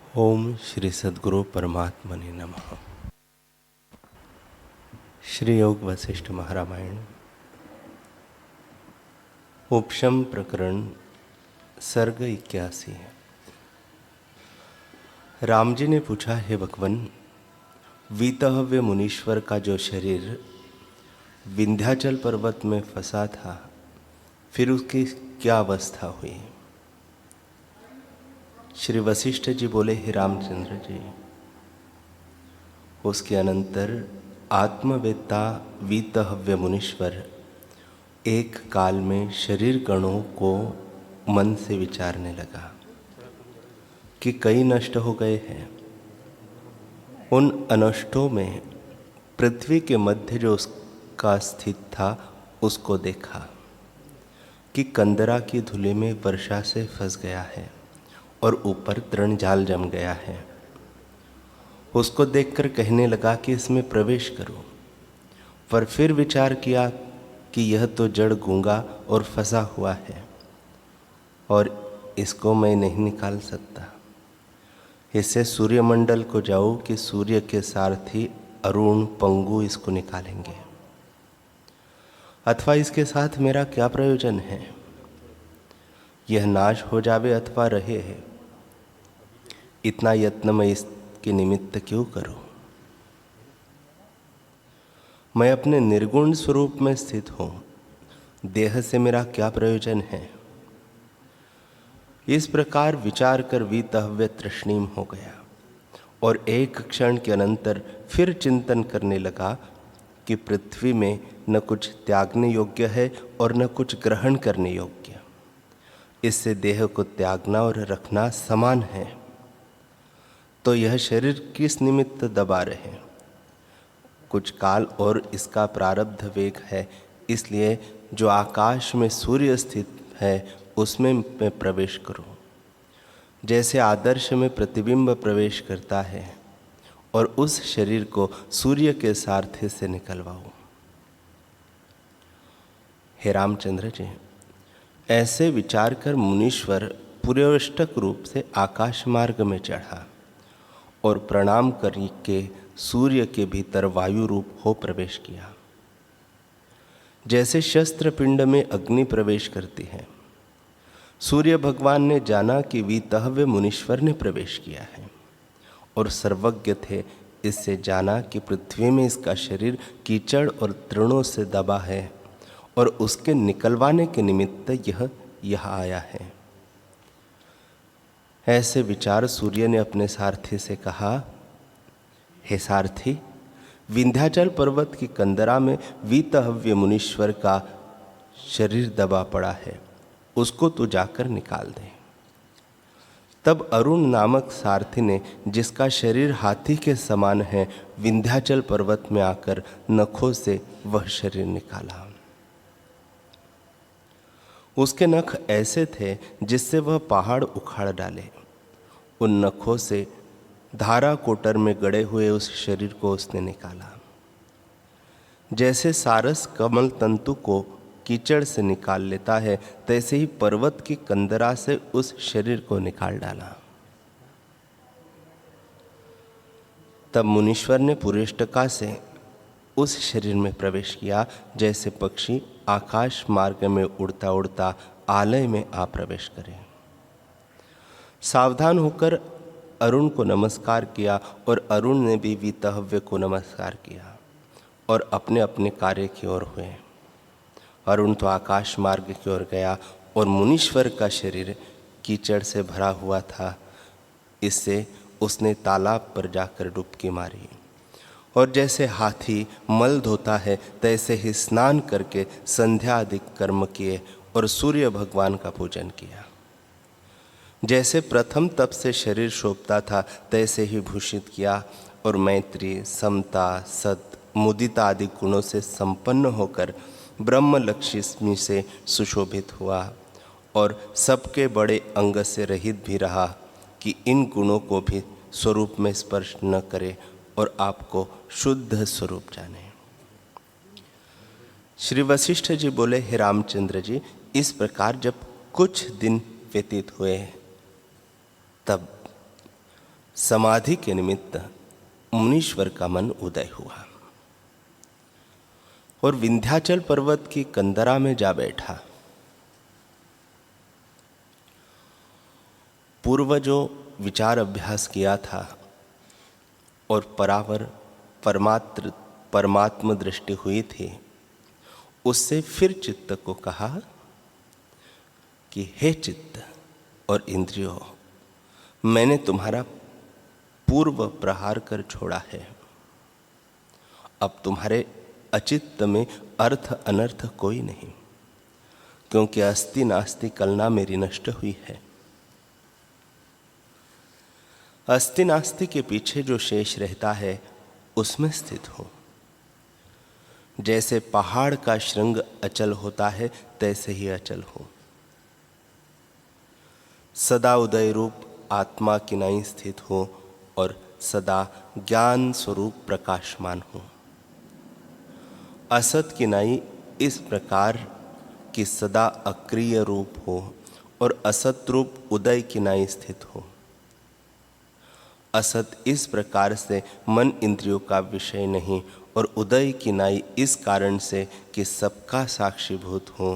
ओम श्री सद्गुरु परमात्मने नमः। श्री योग वशिष्ठ महारामायण उपशम प्रकरण सर्ग 81। राम जी ने पूछा, हे भगवन, वीतहव्य मुनीश्वर का जो शरीर विंध्याचल पर्वत में फंसा था, फिर उसकी क्या अवस्था हुई? श्री वशिष्ठ जी बोले, हे रामचंद्र जी, उसके अनंतर आत्मवेत्ता वीतहव्य मुनीश्वर एक काल में शरीर कणों को मन से विचारने लगा कि कई नष्ट हो गए हैं। उन अनष्टों में पृथ्वी के मध्य जो उसका स्थित था उसको देखा कि कंदरा की धूलि में वर्षा से फंस गया है और ऊपर तृणजाल जम गया है। उसको देखकर कहने लगा कि इसमें प्रवेश करो, पर फिर विचार किया कि यह तो जड़ गूंगा और फंसा हुआ है और इसको मैं नहीं निकाल सकता। इससे सूर्यमंडल को जाओ कि सूर्य के सारथी अरुण पंगु इसको निकालेंगे, अथवा इसके साथ मेरा क्या प्रयोजन है? यह नाश हो जावे अथवा रहे है, इतना यत्न मैं इसके निमित्त क्यों करूं? मैं अपने निर्गुण स्वरूप में स्थित हूं, देह से मेरा क्या प्रयोजन है? इस प्रकार विचार कर वीतहव्य तृष्णीम हो गया और एक क्षण के अनंतर फिर चिंतन करने लगा कि पृथ्वी में न कुछ त्यागने योग्य है और न कुछ ग्रहण करने योग्य। इससे देह को त्यागना और रखना समान है, तो यह शरीर किस निमित्त दबा रहे? कुछ काल और इसका प्रारब्ध वेग है, इसलिए जो आकाश में सूर्य स्थित है उसमें मैं प्रवेश करूं। जैसे आदर्श में प्रतिबिंब प्रवेश करता है और उस शरीर को सूर्य के सारथी से निकलवाऊं। हे रामचंद्र जी, ऐसे विचार कर मुनीश्वर पूर्वष्टक रूप से आकाश मार्ग में चढ़ा और प्रणाम करके सूर्य के भीतर वायु रूप हो प्रवेश किया। जैसे शस्त्र पिंड में अग्नि प्रवेश करती है, सूर्य भगवान ने जाना कि वीतहव्य मुनीश्वर ने प्रवेश किया है और सर्वज्ञ थे, इससे जाना कि पृथ्वी में इसका शरीर कीचड़ और तृणों से दबा है और उसके निकलवाने के निमित्त यह आया है। ऐसे विचार सूर्य ने अपने सारथी से कहा, हे सारथी, विंध्याचल पर्वत की कंदरा में वीतहव्य मुनीश्वर का शरीर दबा पड़ा है, उसको तू जाकर निकाल दे। तब अरुण नामक सारथी ने, जिसका शरीर हाथी के समान है, विंध्याचल पर्वत में आकर नखों से वह शरीर निकाला। उसके नख ऐसे थे जिससे वह पहाड़ उखाड़ डाले। उन नखों से धारा कोटर में गड़े हुए उस शरीर को उसने निकाला। जैसे सारस कमल तंतु को कीचड़ से निकाल लेता है, तैसे ही पर्वत की कंदरा से उस शरीर को निकाल डाला। तब मुनीश्वर ने पुरेष्टका से उस शरीर में प्रवेश किया, जैसे पक्षी आकाश मार्ग में उड़ता उड़ता आलय में आ प्रवेश करे। सावधान होकर अरुण को नमस्कार किया और अरुण ने भी वीतहव्य को नमस्कार किया और अपने अपने कार्य की ओर हुए। अरुण तो आकाश मार्ग की ओर गया और मुनीश्वर का शरीर कीचड़ से भरा हुआ था, इससे उसने तालाब पर जाकर डुबकी मारी और जैसे हाथी मल धोता है, तैसे ही स्नान करके संध्या आदि कर्म किए और सूर्य भगवान का पूजन किया। जैसे प्रथम तप से शरीर शोभता था, तैसे ही भूषित किया और मैत्री, समता, सत, मुदिता आदि गुणों से संपन्न होकर ब्रह्म लक्ष्मी से सुशोभित हुआ और सबके बड़े अंग से रहित भी रहा कि इन गुणों को भी स्वरूप में स्पर्श न करे और आपको शुद्ध स्वरूप जाने। श्री वशिष्ठ जी बोले, हे रामचंद्र जी, इस प्रकार जब कुछ दिन व्यतीत हुए, तब समाधि के निमित्त मुनीश्वर का मन उदय हुआ और विंध्याचल पर्वत की कंदरा में जा बैठा। पूर्व जो विचार अभ्यास किया था और परावर परमात्म दृष्टि हुई थी, उससे फिर चित्त को कहा कि हे चित्त और इंद्रियों, मैंने तुम्हारा पूर्व प्रहार कर छोड़ा है। अब तुम्हारे अचित्त में अर्थ अनर्थ कोई नहीं, क्योंकि अस्ति नास्ति कलना मेरी नष्ट हुई है। अस्ति नास्ति के पीछे जो शेष रहता है उसमें स्थित हो। जैसे पहाड़ का श्रृंग अचल होता है तैसे ही अचल हो। सदा उदय रूप आत्मा किनाई स्थित हो और सदा ज्ञान स्वरूप प्रकाशमान हो। असत किनाई इस प्रकार कि सदा अक्रिय रूप हो और असत रूप उदय किनाई स्थित हो। असत इस प्रकार से मन इंद्रियों का विषय नहीं और उदय किनाई इस कारण से कि सबका साक्षीभूत हो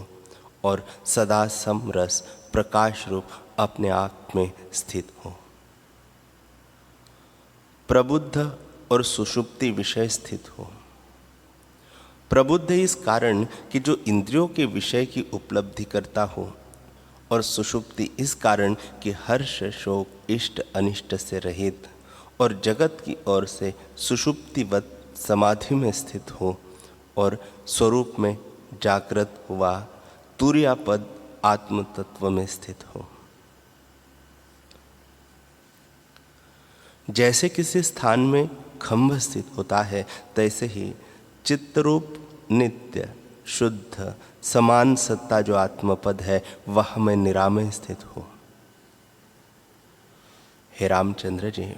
और सदा समरस प्रकाश रूप अपने आप में स्थित हो। प्रबुद्ध और सुषुप्ति विषय स्थित हो। प्रबुद्ध इस कारण कि जो इंद्रियों के विषय की उपलब्धि करता हो, और सुषुप्ति इस कारण कि हर्ष शोक इष्ट अनिष्ट से रहित और जगत की ओर से सुषुप्तिवत समाधि में स्थित हो और स्वरूप में जागृत हुआ तुर्यापद आत्म तत्व में स्थित हो। जैसे किसी स्थान में खंभ स्थित होता है, तैसे ही चित्तरूप नित्य शुद्ध समान सत्ता जो आत्मपद है वह में निरामय स्थित हो। हे रामचंद्र जी,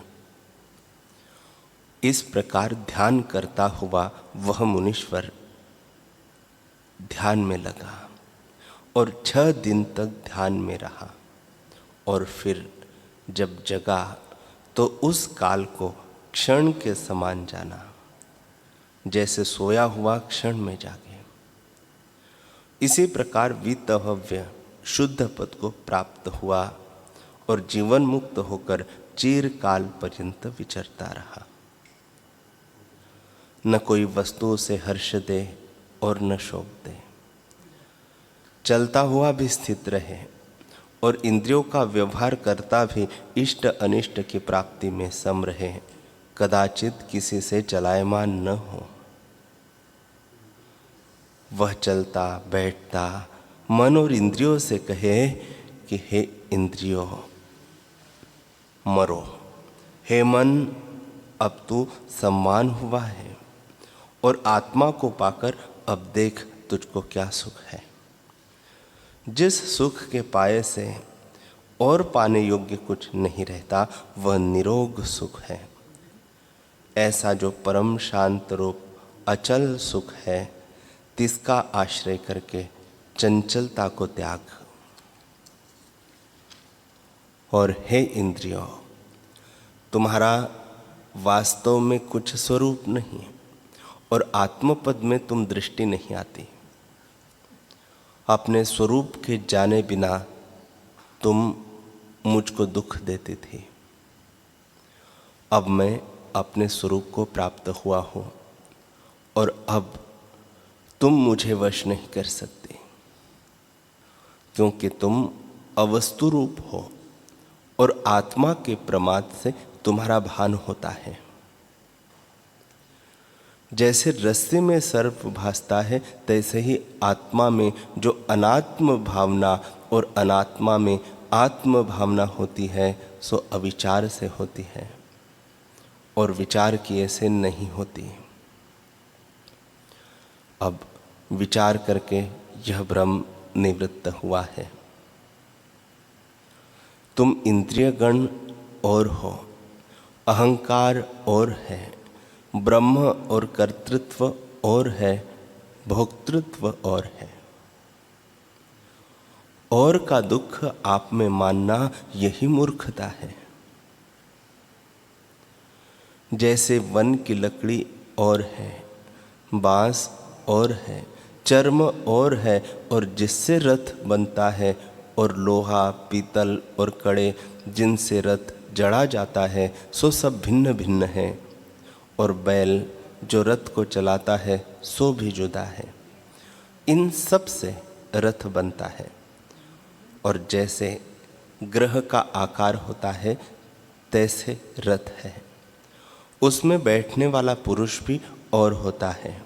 इस प्रकार ध्यान करता हुआ वह मुनीश्वर ध्यान में लगा और 6 दिन तक ध्यान में रहा और फिर जब जगा तो उस काल को क्षण के समान जाना, जैसे सोया हुआ क्षण में जागे। इसी प्रकार वितहव्य शुद्ध पद को प्राप्त हुआ और जीवन मुक्त होकर चिरकाल पर्यंत विचरता रहा। न कोई वस्तु से हर्ष दे और न शोक दे, चलता हुआ भी स्थित रहे और इंद्रियों का व्यवहार करता भी इष्ट अनिष्ट की प्राप्ति में सम रहे, कदाचित किसी से चलायमान न हो। वह चलता बैठता मन और इंद्रियों से कहे कि हे इंद्रियों मरो, हे मन अब तू सम्मान हुआ है और आत्मा को पाकर अब देख तुझको क्या सुख है। जिस सुख के पाए से और पाने योग्य कुछ नहीं रहता वह निरोग सुख है। ऐसा जो परम शांत रूप अचल सुख है, तिसका आश्रय करके चंचलता को त्याग। और हे इंद्रियों, तुम्हारा वास्तव में कुछ स्वरूप नहीं और आत्मपद में तुम दृष्टि नहीं आती। अपने स्वरूप के जाने बिना तुम मुझको दुख देती थी। अब मैं अपने स्वरूप को प्राप्त हुआ हूँ और अब तुम मुझे वश नहीं कर सकते, क्योंकि तुम अवस्तु रूप हो और आत्मा के प्रमाद से तुम्हारा भान होता है। जैसे रस्सी में सर्प भासता है, तैसे ही आत्मा में जो अनात्म भावना और अनात्मा में आत्म भावना होती है सो अविचार से होती है और विचार किए से नहीं होती। अब विचार करके यह भ्रम निवृत्त हुआ है। तुम इंद्रिय गण और हो, अहंकार और है, ब्रह्म और कर्तृत्व और है, भोक्तृत्व और है। और का दुख आप में मानना यही मूर्खता है। जैसे वन की लकड़ी और है, बांस और है, चर्म और है, और जिससे रथ बनता है, और लोहा, पीतल और कड़े जिनसे रथ जड़ा जाता है, सो सब भिन्न भिन्न है। और बैल जो रथ को चलाता है सो भी जुदा है। इन सब से रथ बनता है। और जैसे ग्रह का आकार होता है तैसे रथ है। उसमें बैठने वाला पुरुष भी और होता है।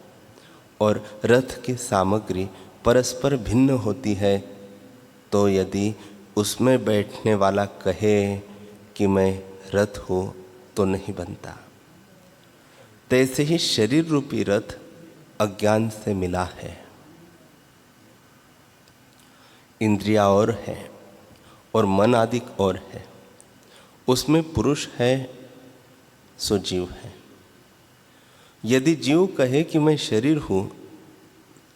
और रथ की सामग्री परस्पर भिन्न होती है, तो यदि उसमें बैठने वाला कहे कि मैं रथ हूँ तो नहीं बनता। तैसे ही शरीर रूपी रथ अज्ञान से मिला है। इंद्रिया और है और मन आदि और है। उसमें पुरुष है सो जीव है। यदि जीव कहे कि मैं शरीर हूं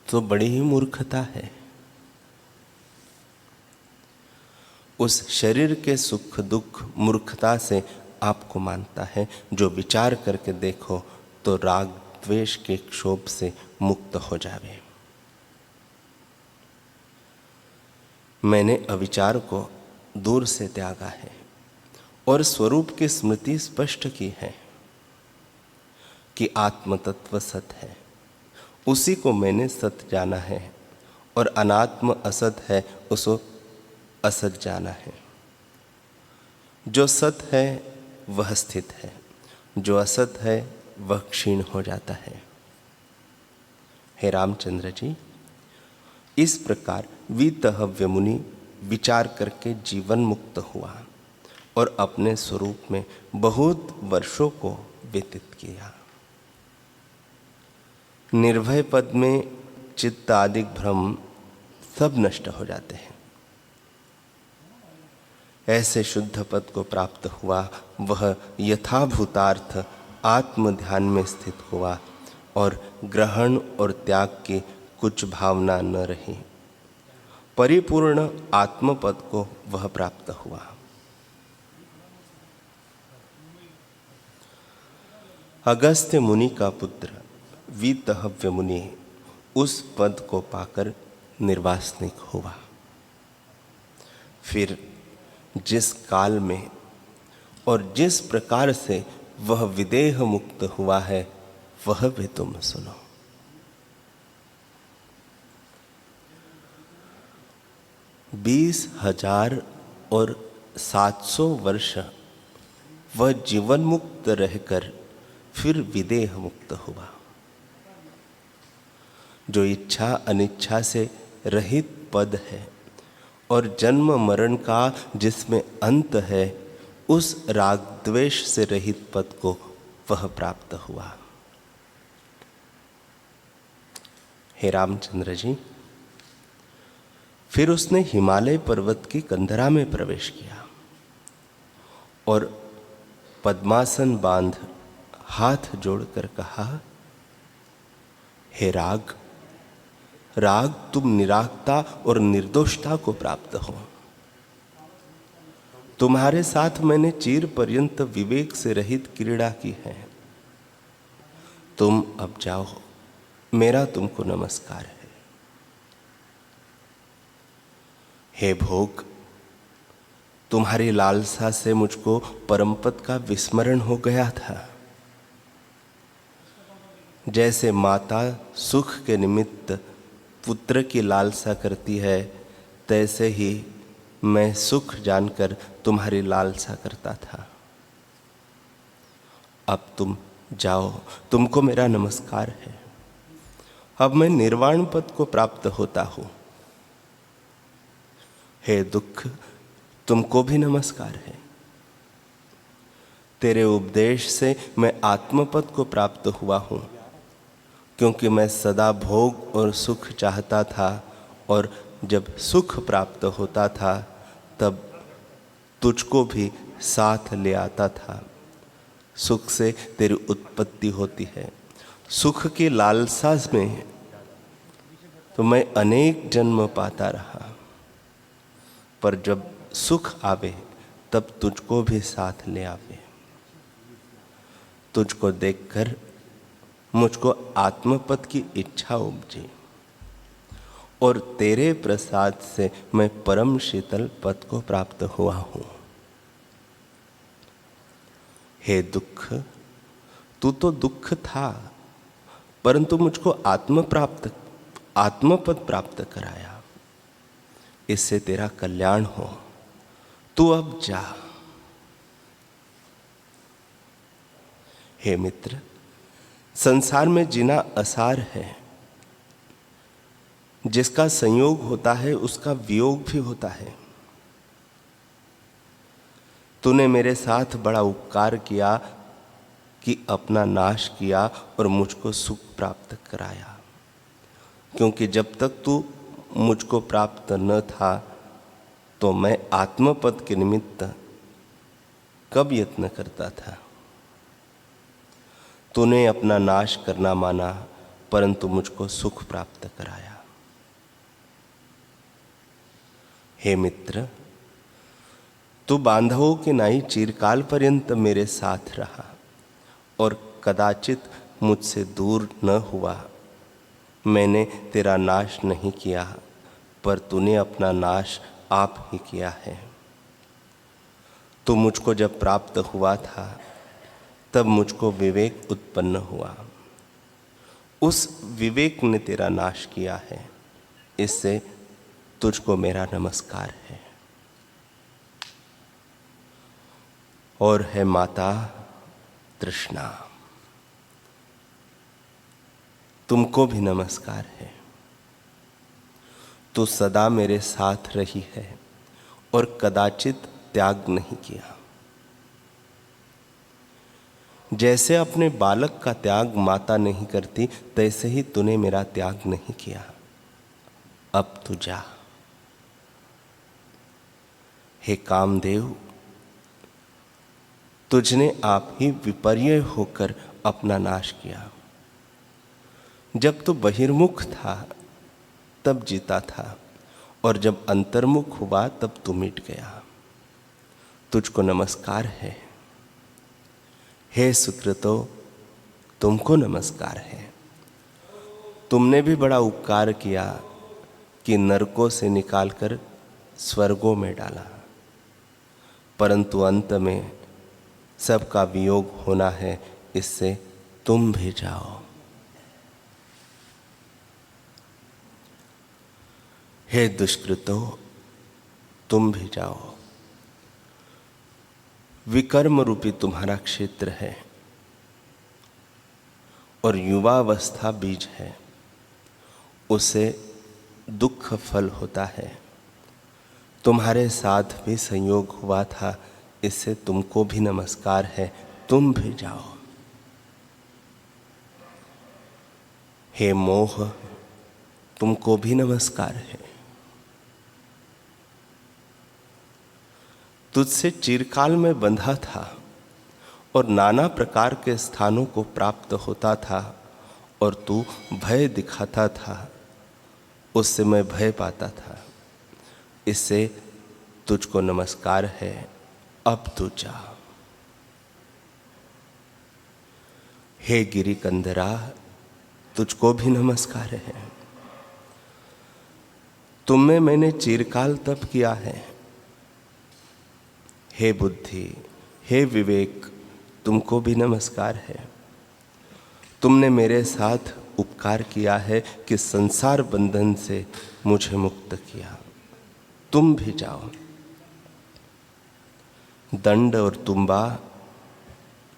तो बड़ी ही मूर्खता है। उस शरीर के सुख दुख मूर्खता से आपको मानता है। जो विचार करके देखो तो राग द्वेष के क्षोभ से मुक्त हो जावे। मैंने अविचार को दूर से त्यागा है और स्वरूप की स्मृति स्पष्ट की है कि आत्म तत्व सत है, उसी को मैंने सत जाना है। और अनात्म असत है, उसको असत जाना है। जो सत है वह स्थित है, जो असत है वह क्षीण हो जाता है। हे रामचंद्र जी, इस प्रकार वीतहव्य मुनि विचार करके जीवन मुक्त हुआ और अपने स्वरूप में बहुत वर्षों को व्यतीत किया। निर्भय पद में चित्त आदि भ्रम सब नष्ट हो जाते हैं। ऐसे शुद्ध पद को प्राप्त हुआ, वह यथाभूतार्थ आत्म ध्यान में स्थित हुआ और ग्रहण और त्याग की कुछ भावना न रही। परिपूर्ण आत्म पद को वह प्राप्त हुआ। अगस्त्य मुनि का पुत्र वीतहव्य मुनि उस पद को पाकर निर्वासनिक हुआ। फिर जिस काल में और जिस प्रकार से वह विदेह मुक्त हुआ है वह भी तुम सुनो। बीस 20,700 वर्ष वह जीवन मुक्त रहकर फिर विदेह मुक्त हुआ। जो इच्छा अनिच्छा से रहित पद है और जन्म मरण का जिसमें अंत है, उस राग द्वेष से रहित पद को वह प्राप्त हुआ। हे रामचंद्र जी, फिर उसने हिमालय पर्वत की कंदरा में प्रवेश किया और पद्मासन बांध हाथ जोड़कर कहा, हे राग, राग तुम निरागता और निर्दोषता को प्राप्त हो। तुम्हारे साथ मैंने चिर पर्यंत विवेक से रहित क्रीड़ा की है। तुम अब जाओ, मेरा तुमको नमस्कार है। हे भोग, तुम्हारी लालसा से मुझको परमपद का विस्मरण हो गया था। जैसे माता सुख के निमित्त पुत्र की लालसा करती है, तैसे ही मैं सुख जानकर तुम्हारी लालसा करता था। अब तुम जाओ, तुमको मेरा नमस्कार है। अब मैं निर्वाण पद को प्राप्त होता हूं। हे दुख, तुमको भी नमस्कार है। तेरे उपदेश से मैं आत्मपद को प्राप्त हुआ हूं, क्योंकि मैं सदा भोग और सुख चाहता था, और जब सुख प्राप्त होता था तब तुझको भी साथ ले आता था। सुख से तेरी उत्पत्ति होती है। सुख की लालसा में तो मैं अनेक जन्म पाता रहा, पर जब सुख आवे तब तुझको भी साथ ले आवे। तुझको देखकर मुझको आत्मपद की इच्छा उपजी और तेरे प्रसाद से मैं परम शीतल पद को प्राप्त हुआ हूं। हे दुख, तू तो दुख था, परंतु मुझको आत्मपद प्राप्त कराया। इससे तेरा कल्याण हो। तू अब जा। हे मित्र, संसार में जीना असार है। जिसका संयोग होता है उसका वियोग भी होता है। तूने मेरे साथ बड़ा उपकार किया कि अपना नाश किया और मुझको सुख प्राप्त कराया, क्योंकि जब तक तू मुझको प्राप्त न था तो मैं आत्मपद के निमित्त कब यत्न करता था। तूने अपना नाश करना माना, परंतु मुझको सुख प्राप्त कराया। हे मित्र, तू बांधवों के नाई चिरकाल पर्यंत मेरे साथ रहा और कदाचित मुझसे दूर न हुआ। मैंने तेरा नाश नहीं किया, पर तूने अपना नाश आप ही किया है। तू मुझको जब प्राप्त हुआ था तब मुझको विवेक उत्पन्न हुआ। उस विवेक ने तेरा नाश किया है। इससे तुझको मेरा नमस्कार है। और है माता तृष्णा, तुमको भी नमस्कार है। तू सदा मेरे साथ रही है और कदाचित त्याग नहीं किया। जैसे अपने बालक का त्याग माता नहीं करती, तैसे ही तूने मेरा त्याग नहीं किया। अब तू जा। हे कामदेव, तुझने आप ही विपर्य होकर अपना नाश किया। जब तू बहिर्मुख था तब जीता था, और जब अंतर्मुख हुआ तब तू मिट गया। तुझको नमस्कार है। हे सुकृतो, तुमको नमस्कार है। तुमने भी बड़ा उपकार किया कि नरकों से निकालकर स्वर्गों में डाला, परंतु अंत में सबका वियोग होना है। इससे तुम भी जाओ। हे दुष्कृतो, तुम भी जाओ। विकर्म रूपी तुम्हारा क्षेत्र है और युवावस्था बीज है। उसे दुख फल होता है। तुम्हारे साथ भी संयोग हुआ था, इससे तुमको भी नमस्कार है। तुम भी जाओ। हे मोह, तुमको भी नमस्कार है। तुझसे चिरकाल में बंधा था और नाना प्रकार के स्थानों को प्राप्त होता था, और तू भय दिखाता था, उससे मैं भय पाता था। इससे तुझको नमस्कार है। अब तू जा। हे गिरिकंदरा, तुझको भी नमस्कार है। तुम में मैंने चिरकाल तप किया है। हे बुद्धि, हे विवेक, तुमको भी नमस्कार है। तुमने मेरे साथ उपकार किया है कि संसार बंधन से मुझे मुक्त किया। तुम भी जाओ। दंड और तुम्बा,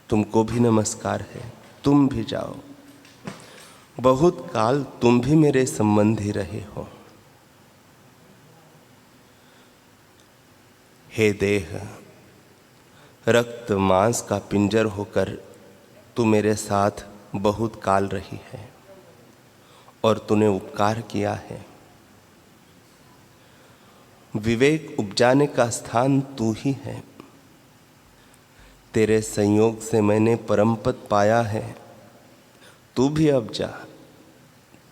तुमको भी नमस्कार है। तुम भी जाओ। बहुत काल तुम भी मेरे संबंधी रहे हो। हे देह, रक्त मांस का पिंजर होकर तू मेरे साथ बहुत काल रही है और तूने उपकार किया है। विवेक उपजाने का स्थान तू ही है। तेरे संयोग से मैंने परमपद पाया है। तू भी अब जा।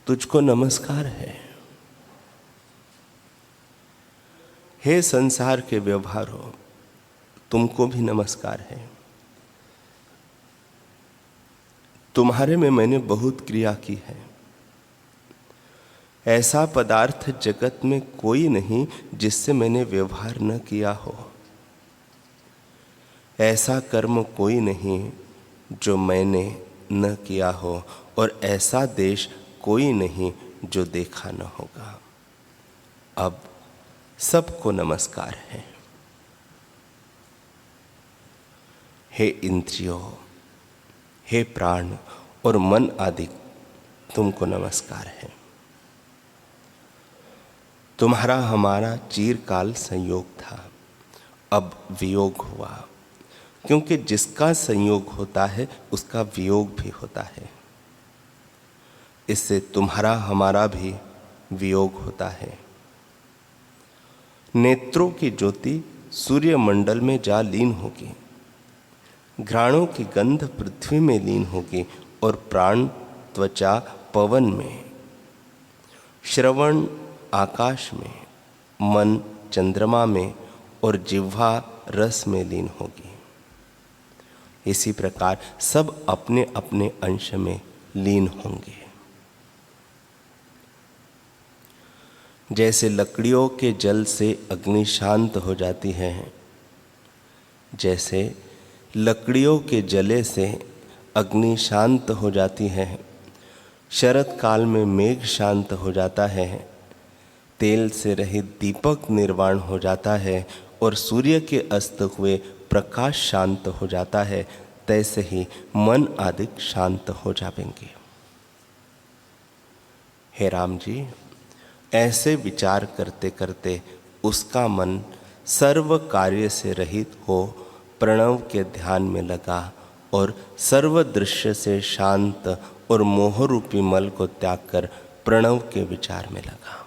तुझको नमस्कार है। हे संसार के व्यवहारों, तुमको भी नमस्कार है। तुम्हारे में मैंने बहुत क्रिया की है। ऐसा पदार्थ जगत में कोई नहीं जिससे मैंने व्यवहार न किया हो। ऐसा कर्म कोई नहीं जो मैंने न किया हो, और ऐसा देश कोई नहीं जो देखा न होगा। अब सबको नमस्कार है। हे इंद्रियों, हे प्राण और मन आदि, तुमको नमस्कार है। तुम्हारा हमारा चिरकाल संयोग था, अब वियोग हुआ, क्योंकि जिसका संयोग होता है उसका वियोग भी होता है। इससे तुम्हारा हमारा भी वियोग होता है। नेत्रों की ज्योति सूर्यमंडल में जा लीन होगी, घ्राणों की गंध पृथ्वी में लीन होगी, और प्राण त्वचा पवन में, श्रवण आकाश में, मन चंद्रमा में और जिह्वा रस में लीन होगी। इसी प्रकार सब अपने अपने अंश में लीन होंगे। जैसे लकड़ियों के जल से अग्नि शांत हो जाती है, जैसे लकड़ियों के जले से अग्नि शांत हो जाती है, शरत काल में मेघ शांत हो जाता है, तेल से रहित दीपक निर्वाण हो जाता है, और सूर्य के अस्त हुए प्रकाश शांत हो जाता है, तैसे ही मन आदि शांत हो जाएंगे। हे राम जी, ऐसे विचार करते करते उसका मन सर्व कार्य से रहित हो प्रणव के ध्यान में लगा, और सर्व दृश्य से शांत और मोहरूपी मल को त्याग कर प्रणव के विचार में लगा।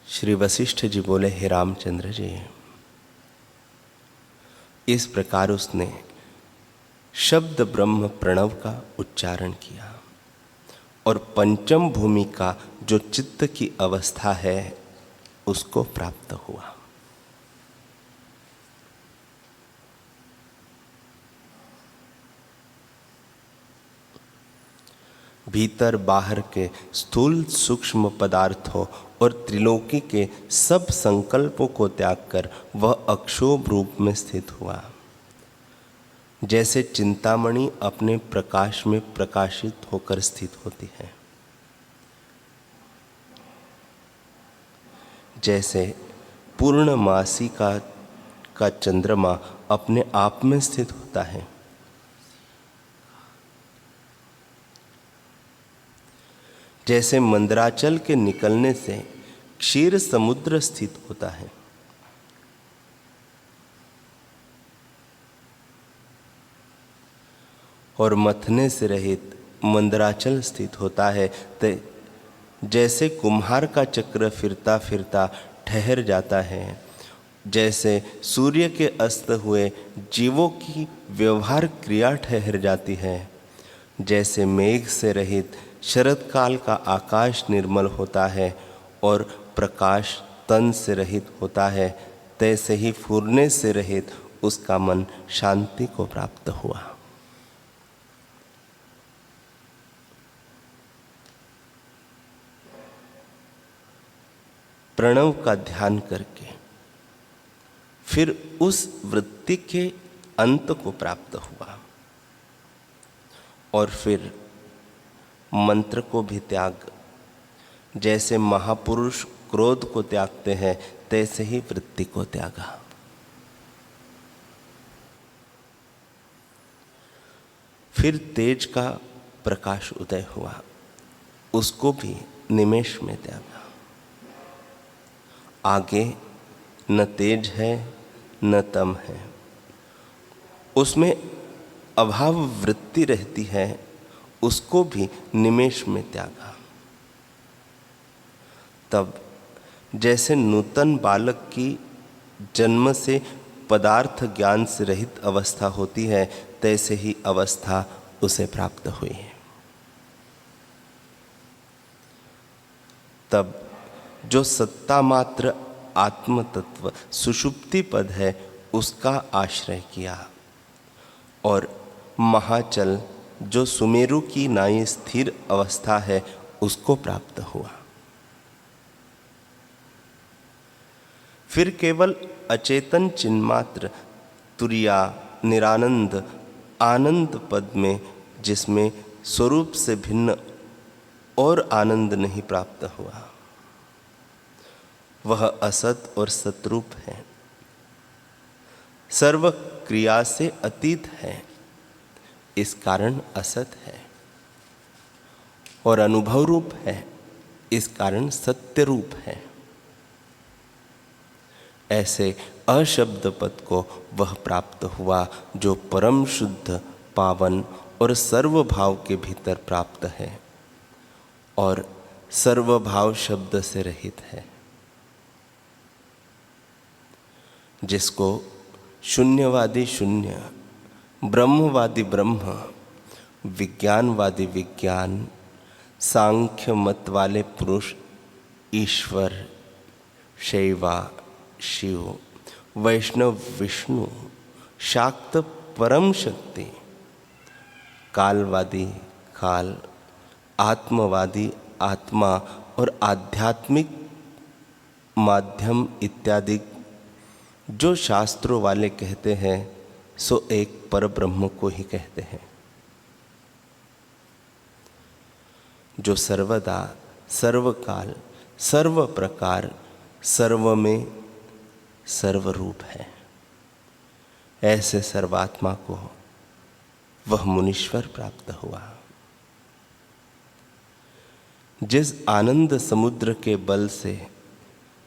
श्री वशिष्ठ जी बोले, हे रामचंद्र जी, इस प्रकार उसने शब्द ब्रह्म प्रणव का उच्चारण किया, और पंचम भूमि का जो चित्त की अवस्था है उसको प्राप्त हुआ। भीतर बाहर के स्थूल सूक्ष्म पदार्थों और त्रिलोकी के सब संकल्पों को त्याग कर वह अक्षोभ रूप में स्थित हुआ। जैसे चिंतामणि अपने प्रकाश में प्रकाशित होकर स्थित होती है, जैसे पूर्णमासी का चंद्रमा अपने आप में स्थित होता है, जैसे मंदराचल के निकलने से क्षीर समुद्र स्थित होता है, और मथने से रहित मंदराचल स्थित होता है, तो जैसे कुम्हार का चक्र फिरता फिरता ठहर जाता है, जैसे सूर्य के अस्त हुए जीवों की व्यवहार क्रिया ठहर जाती है, जैसे मेघ से रहित शरद काल का आकाश निर्मल होता है और प्रकाश तन से रहित होता है, तैसे ही फूरने से रहित उसका मन शांति को प्राप्त हुआ। प्रणव का ध्यान करके फिर उस वृत्ति के अंत को प्राप्त हुआ, और फिर मंत्र को भी त्याग, जैसे महापुरुष क्रोध को त्यागते हैं तैसे ही वृत्ति को त्यागा। फिर तेज का प्रकाश उदय हुआ, उसको भी निमेष में त्यागा। आगे न तेज है न तम है, उसमें अभाव वृत्ति रहती है, उसको भी निमेष में त्यागा। तब जैसे नूतन बालक की जन्म से पदार्थ ज्ञान से रहित अवस्था होती है, तैसे ही अवस्था उसे प्राप्त हुई है। तब जो सत्ता मात्र आत्म तत्व सुषुप्ति पद है उसका आश्रय किया और महाचल जो सुमेरु की नाई स्थिर अवस्था है उसको प्राप्त हुआ। फिर केवल अचेतन चिन्मात्र तुरिया निरानंद आनंद पद में, जिसमें स्वरूप से भिन्न और आनंद नहीं प्राप्त हुआ, वह असत और सतरूप है, सर्व क्रिया से अतीत है, इस कारण असत है, और अनुभव रूप है, इस कारण सत्य रूप है। ऐसे अशब्द पद को वह प्राप्त हुआ जो परम शुद्ध पावन और सर्वभाव के भीतर प्राप्त है और सर्वभाव शब्द से रहित है, जिसको शून्यवादी शून्य, ब्रह्मवादी ब्रह्म, विज्ञानवादी विज्ञान, सांख्य मत वाले पुरुष ईश्वर, शैवा शिव, वैष्णव विष्णु, शाक्त परम शक्ति, कालवादी काल, आत्मवादी आत्मा और आध्यात्मिक माध्यम इत्यादि जो शास्त्रों वाले कहते हैं सो एक पर ब्रह्म को ही कहते हैं, जो सर्वदा सर्वकाल सर्व प्रकार सर्व में सर्वरूप है। ऐसे सर्वात्मा को वह मुनीश्वर प्राप्त हुआ। जिस आनंद समुद्र के बल से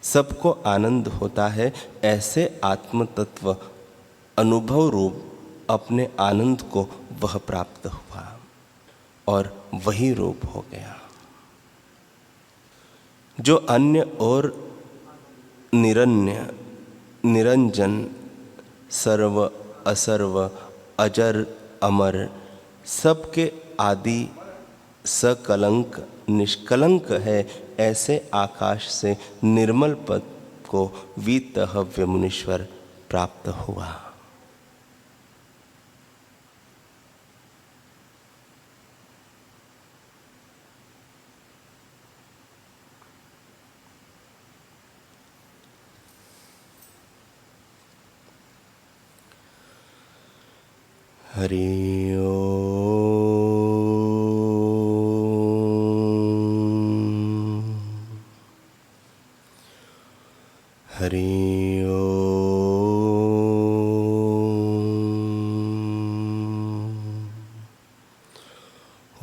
सबको आनंद होता है, ऐसे आत्म तत्व अनुभव रूप अपने आनंद को वह प्राप्त हुआ और वही रूप हो गया। जो अन्य और निरन्य निरंजन सर्व असर्व अजर अमर सबके आदि सकलंक निष्कलंक है, ऐसे आकाश से निर्मल पद को वीतहव्य मुनीश्वर प्राप्त हुआ। हरि ओम। हरि ओम।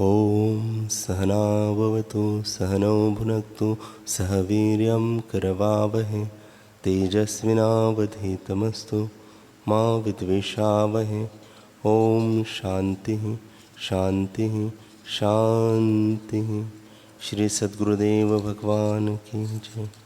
ओम सहना भवतु सहनौ भुनक्तु सह वीर्यं करवावहै तेजस्विनावधीतमस्तु मा विद्विषावहै। ओम शांति शांति शांति। श्री सद्गुरुदेव भगवान की जय।